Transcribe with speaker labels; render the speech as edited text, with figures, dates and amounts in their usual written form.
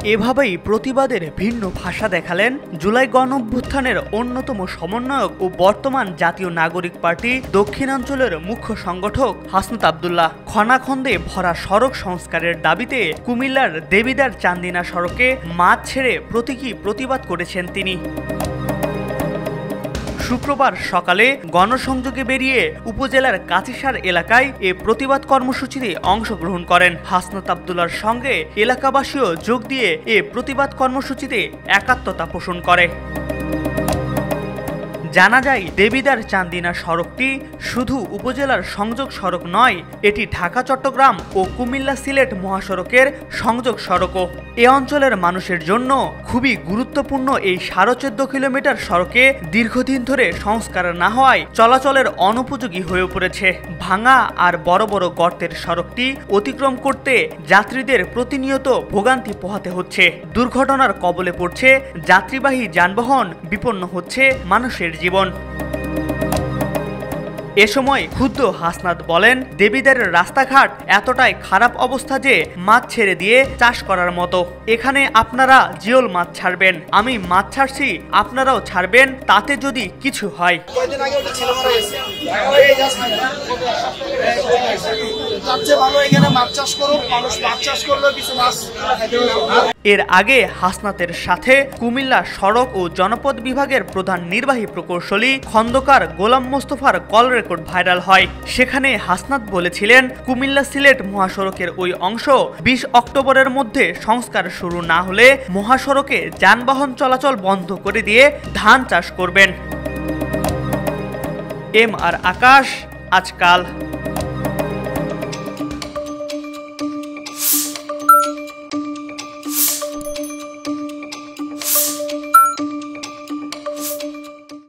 Speaker 1: এভাবেই প্রতিবাদের ভিন্ন ভাষা দেখালেন জুলাই গণঅভ্যুত্থানের অন্যতম সমন্বয়ক ও বর্তমান জাতীয় নাগরিক পার্টি দক্ষিণাঞ্চলের মুখ্য সংগঠক হাসনাত আব্দুল্লাহ। খনাখন্দে ভরা সড়ক সংস্কারের দাবিতে কুমিল্লার দেবিদ্বার চান্দিনা সড়কে মাঠ ছেড়ে প্রতীকী প্রতিবাদ করেছেন তিনি। শুক্রবার সকালে গণসংযোগে বেরিয়ে উপজেলার কাচিসার এলাকায় এ প্রতিবাদ কর্মসূচিতে অংশগ্রহণ করেন। হাসনাত আব্দুল্লাহর সঙ্গে এলাকাবাসীও যোগ দিয়ে এ প্রতিবাদ কর্মসূচিতে একাত্মতা পোষণ করে। জানা যায় দেবিদ্বার চান্দিনা সড়কটি শুধু উপজেলার সংযোগ সড়ক নয়, এটি ঢাকা চট্টগ্রাম ও কুমিল্লা সিলেট মহাসড়কের সংযোগ সড়কও। এ অঞ্চলের মানুষের জন্য খুবই গুরুত্বপূর্ণ এই 14.5 কিলোমিটার সড়কে দীর্ঘদিন ধরে সংস্কার না হওয়ায় চলাচলের অনুপযোগী হয়ে পড়েছে। ভাঙা আর বড় বড় গর্তের সড়কটি অতিক্রম করতে যাত্রীদের প্রতিনিয়ত ভোগান্তি পোহাতে হচ্ছে। দুর্ঘটনার কবলে পড়ছে যাত্রীবাহী যানবাহন, বিপন্ন হচ্ছে মানুষের জীবন। এ সময় ক্ষুব্ধ হাসনাত বলেন, দেবিদ্বারের রাস্তাঘাট এতটাই খারাপ অবস্থা যে মাছ ছেড়ে দিয়ে চাষ করার মতো। এখানে আপনারা জিওল মাছ ছাড়বেন, আমি মাছ ছাড়ছি, আপনারাও ছাড়বেন, তাতে যদি কিছু হয়। এর আগে হাসনাতের সাথে কুমিল্লা সড়ক ও জনপদ বিভাগের প্রধান নির্বাহী প্রকৌশলী খন্দকার গোলাম মোস্তফার কল রেকর্ড ভাইরাল হয়। সেখানে হাসনাত বলেছিলেন, কুমিল্লা সিলেট মহাসড়কের ওই অংশ 20 অক্টোবরের মধ্যে সংস্কার শুরু না হলে মহাসড়কে যানবাহন চলাচল বন্ধ করে দিয়ে ধান চাষ করবেন। এম আর আকাশ, আজকাল।